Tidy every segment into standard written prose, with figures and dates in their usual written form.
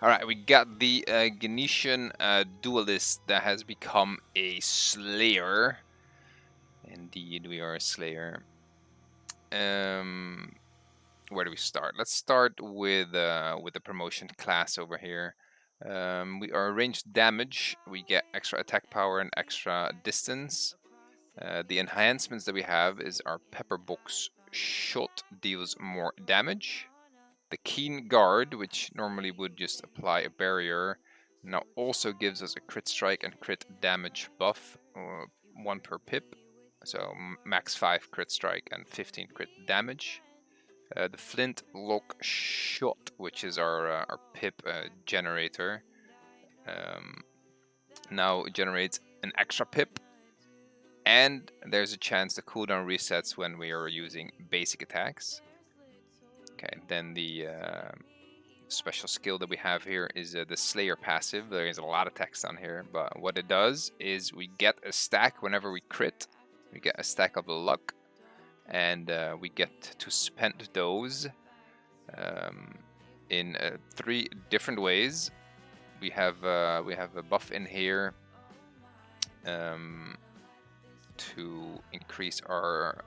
Alright, we got the Ganetian Duelist that has become a Slayer. Indeed, we are a Slayer. Where do we start? Let's start with the promotion class over here. We are ranged damage. We get extra attack power and extra distance. The enhancements that we have is our Pepperbox shot deals more damage. The Keen Guard, which normally would just apply a barrier, now also gives us a crit strike and crit damage buff, 1 per pip. So max 5 crit strike and 15 crit damage. The Flint Lock Shot, which is our pip generator, now generates an extra pip. And there's a chance the cooldown resets when we are using basic attacks. Okay, then the special skill that we have here is the Slayer passive. There is a lot of text on here, but what it does is we get a stack whenever we crit. We get a stack of luck, and we get to spend those in 3 different ways. We have a buff in here to increase our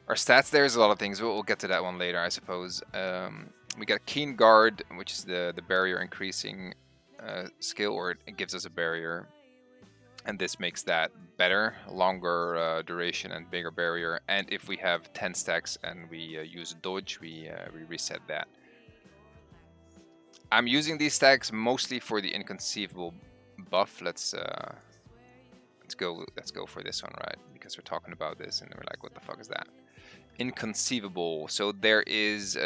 stats. There's a lot of things. We'll get to that one later, I suppose. We got Keen Guard, which is the barrier increasing skill, or it gives us a barrier. And this makes that better, longer duration and bigger barrier. And if we have 10 stacks and we use dodge, we reset that. I'm using these stacks mostly for the inconceivable buff. Let's go for this one, right? Because we're talking about this and we're like, what the fuck is that? Inconceivable. So there is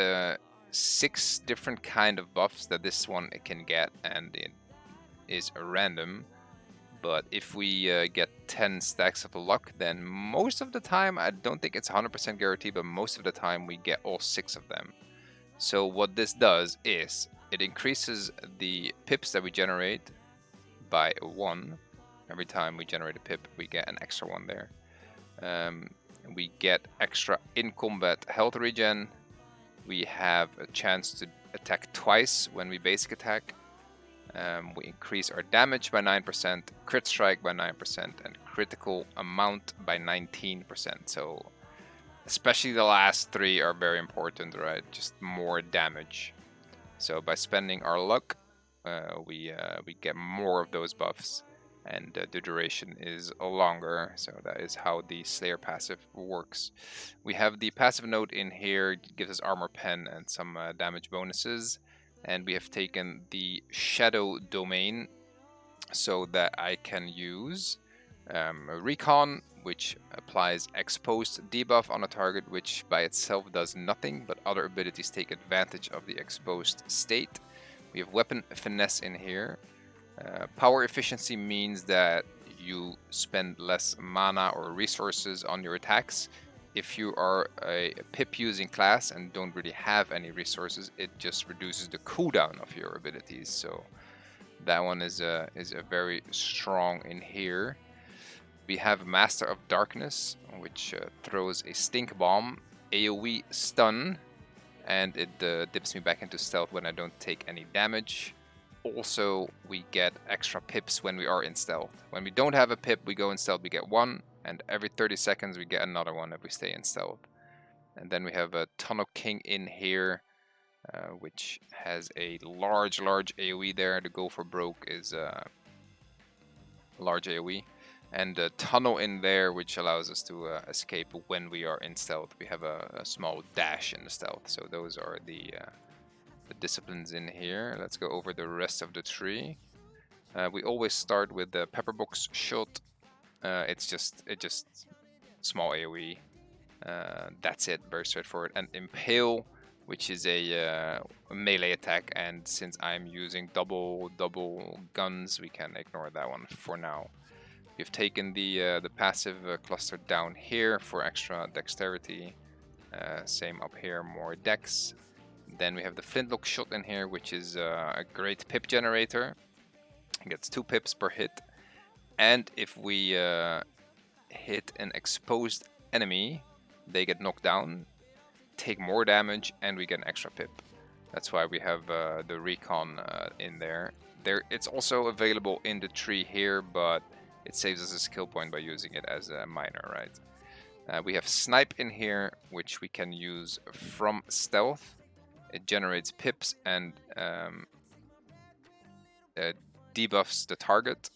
6 different kind of buffs that this one can get, and it is a random. But if we get 10 stacks of luck, then most of the time, I don't think it's 100% guaranteed, but most of the time we get all 6 of them. So what this does is it increases the pips that we generate by 1. Every time we generate a pip, we get an extra 1 there. We get extra in-combat health regen. We have a chance to attack twice when we basic attack. We increase our damage by 9%, crit strike by 9%, and critical amount by 19%. So especially the last 3 are very important, right? Just more damage. So by spending our luck, we get more of those buffs. And the duration is longer, so that is how the Slayer passive works. We have the passive note in here, it gives us armor pen and some damage bonuses. And we have taken the Shadow Domain so that I can use Recon, which applies exposed debuff on a target, which by itself does nothing, but other abilities take advantage of the exposed state. We have Weapon Finesse in here. Power efficiency means that you spend less mana or resources on your attacks. If you are a pip using class and don't really have any resources, it just reduces the cooldown of your abilities. So that one is a very strong in here. We have Master of Darkness, which throws a stink bomb, AoE stun, and it dips me back into stealth when I don't take any damage. Also, we get extra pips when we are in stealth. When we don't have a pip, we go in stealth, we get 1, and every 30 seconds we get another one if we stay in stealth. And then we have a Tunnel King in here, which has a large AoE there. The Go for Broke is a large AoE. And a Tunnel in there, which allows us to escape when we are in stealth. We have a small dash in the stealth, so those are the disciplines in here. Let's go over the rest of the tree. We always start with the Pepperbox shot. It's just small AoE. That's it, very straightforward. And Impale, which is a melee attack, and since I'm using double guns, we can ignore that one for now. We've taken the passive cluster down here for extra dexterity. Same up here, more dex. Then we have the Flintlock shot in here, which is a great pip generator. It gets 2 pips per hit. And if we hit an exposed enemy, they get knocked down, take more damage, and we get an extra pip. That's why we have the recon in there. It's also available in the tree here, but it saves us a skill point by using it as a minor, right? We have snipe in here, which we can use from stealth. It generates pips and debuffs the target,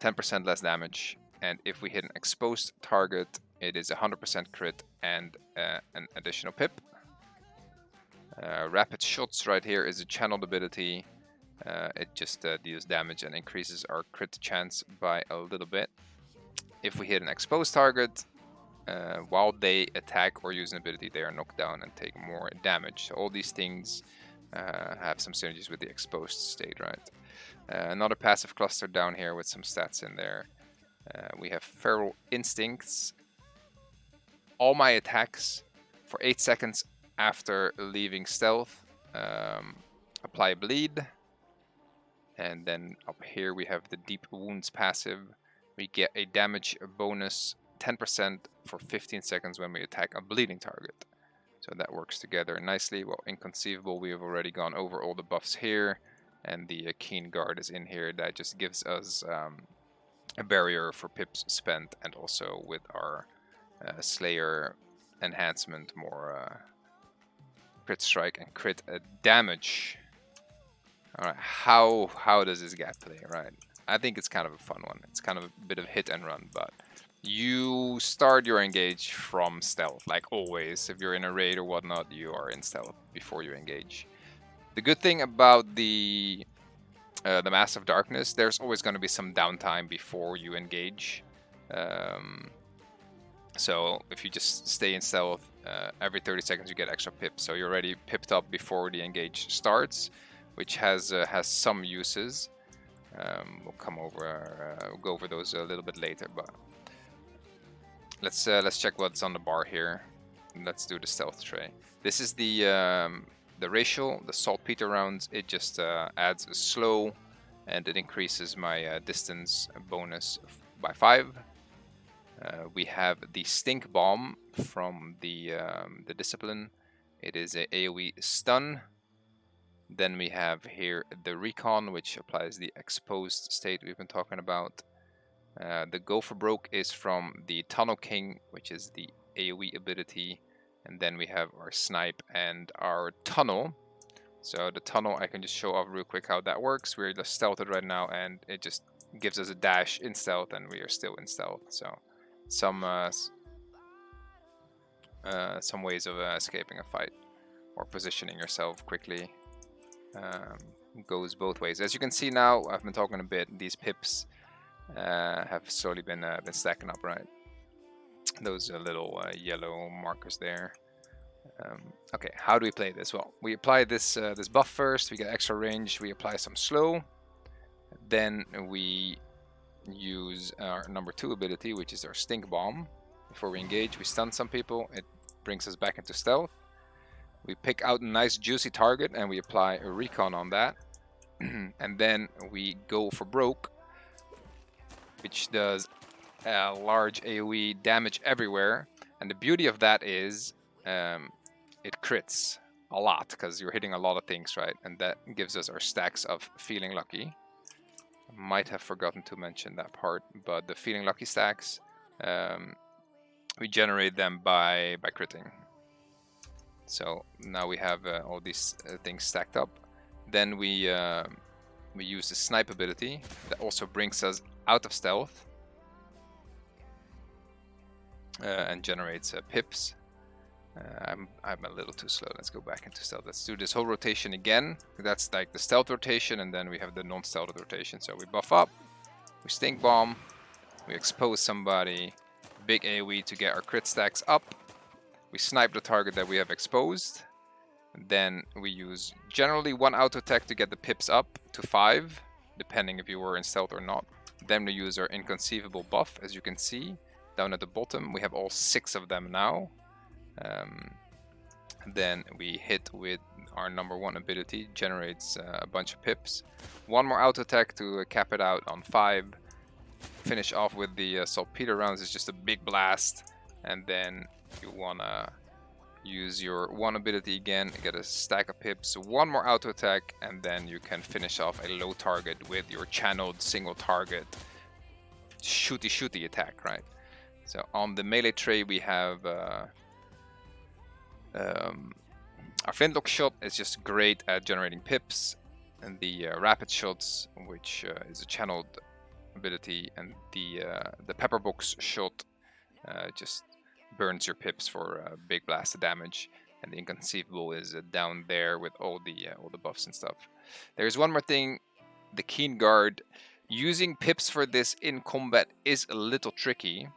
10% less damage. And if we hit an exposed target, it is 100% crit and an additional pip. Rapid shots right here is a channeled ability. It just deals damage and increases our crit chance by a little bit. If we hit an exposed target, while they attack or use an ability, they are knocked down and take more damage. So all these things have some synergies with the exposed state, right? Another passive cluster down here with some stats in there. We have Feral Instincts. All my attacks for 8 seconds after leaving stealth apply bleed. And then up here we have the Deep Wounds passive. We get a damage bonus 10% for 15 seconds when we attack a bleeding target. So that works together nicely. Well, Inconceivable, we have already gone over all the buffs here. And the Keen Guard is in here. That just gives us a barrier for pips spent. And also with our Slayer enhancement, more crit strike and crit damage. Alright, how does this guy play, right? I think it's kind of a fun one. It's kind of a bit of hit and run, but you start your engage from stealth, like always. If you're in a raid or whatnot, you are in stealth before you engage. The good thing about the Master of Darkness, there's always going to be some downtime before you engage. So if you just stay in stealth, every 30 seconds you get extra pips. So you're already pipped up before the engage starts, which has some uses. We'll go over those a little bit later, but let's check what's on the bar here. Let's do the stealth tray. This is the racial, the saltpeter rounds. It just adds a slow, and it increases my distance bonus by 5. We have the stink bomb from the discipline. It is a AoE stun. Then we have here the recon, which applies the exposed state we've been talking about. The Go for Broke is from the Tunnel King, which is the AoE ability. And then we have our snipe and our tunnel. So the tunnel, I can just show off real quick how that works. We're just stealthed right now, and it just gives us a dash in stealth, and we are still in stealth. So some ways of escaping a fight or positioning yourself quickly. Goes both ways. As you can see now, I've been talking a bit. These pips have slowly been stacking up, right? Those little yellow markers there. Okay, how do we play this? Well, we apply this buff first. We get extra range. We apply some slow. Then we use our number 2 ability, which is our stink bomb. Before we engage, we stun some people. It brings us back into stealth. We pick out a nice juicy target and we apply a recon on that. And then we go for broke, which does a large AoE damage everywhere. And the beauty of that is it crits a lot because you're hitting a lot of things, right? And that gives us our stacks of Feeling Lucky. I might have forgotten to mention that part, but the Feeling Lucky stacks, we generate them by critting. So now we have all these things stacked up. Then we use the snipe ability that also brings us out of stealth and generates pips. I'm a little too slow. Let's go back into stealth. Let's do this whole rotation again. That's like the stealth rotation, and then we have the non-stealth rotation. So we buff up, we stink bomb, we expose somebody, big AoE to get our crit stacks up. We snipe the target that we have exposed. Then we use generally 1 auto attack to get the pips up to 5, depending if you were in stealth or not. Then we use our Inconceivable buff, as you can see down at the bottom. We have all 6 of them now. Then we hit with our number 1 ability, generates a bunch of pips. 1 more auto attack to cap it out on 5. Finish off with the saltpeter rounds. It's just a big blast, and then you wanna use your one ability again, get a stack of pips, one more auto attack, and then you can finish off a low target with your channeled single target shooty attack, right? So on the melee tray we have our flintlock shot is just great at generating pips, and the rapid shots, which is a channeled ability, and the pepper box shot just burns your pips for big blast of damage, and the inconceivable is down there with all the buffs and stuff. There's one more thing: the keen guard. Using pips for this in combat is a little tricky.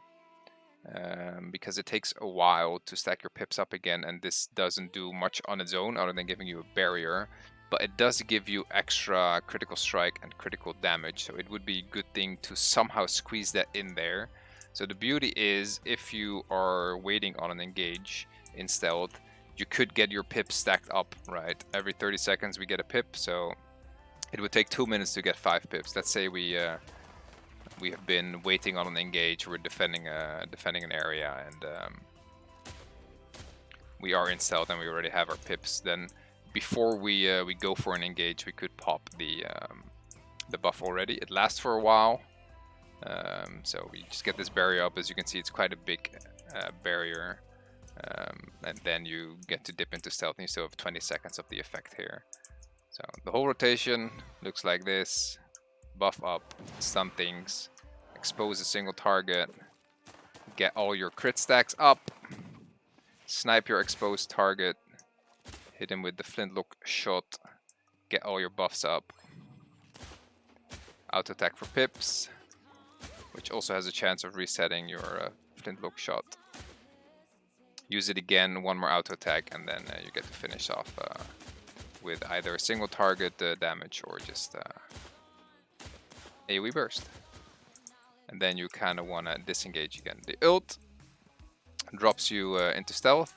Because it takes a while to stack your pips up again, and this doesn't do much on its own other than giving you a barrier, but it does give you extra critical strike and critical damage, so it would be a good thing to somehow squeeze that in there. So the beauty is, if you are waiting on an engage in stealth, you could get your pips stacked up, right? Every 30 seconds we get a pip, so it would take 2 minutes to get 5 pips. Let's say we have been waiting on an engage, we're defending an area, and we are in stealth and we already have our pips. Then before we go for an engage, we could pop the buff already. It lasts for a while, so we just get this barrier up. As you can see, it's quite a big barrier, and then you get to dip into stealth, and you still have 20 seconds of the effect here. So the whole rotation looks like this: buff up, stun things, expose a single target, get all your crit stacks up, snipe your exposed target, hit him with the flintlock shot, get all your buffs up, auto attack for pips, which also has a chance of resetting your flintlock shot. Use it again, one more auto attack, and then you get to finish off with either a single target damage or just AoE burst. And then you kind of want to disengage again. The ult drops you into stealth,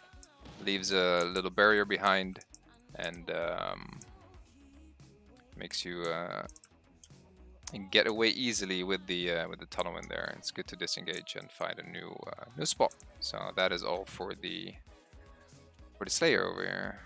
leaves a little barrier behind, and makes you get away easily with the tunnel in there. It's good to disengage and find a new spot. So that is all for the Slayer over here.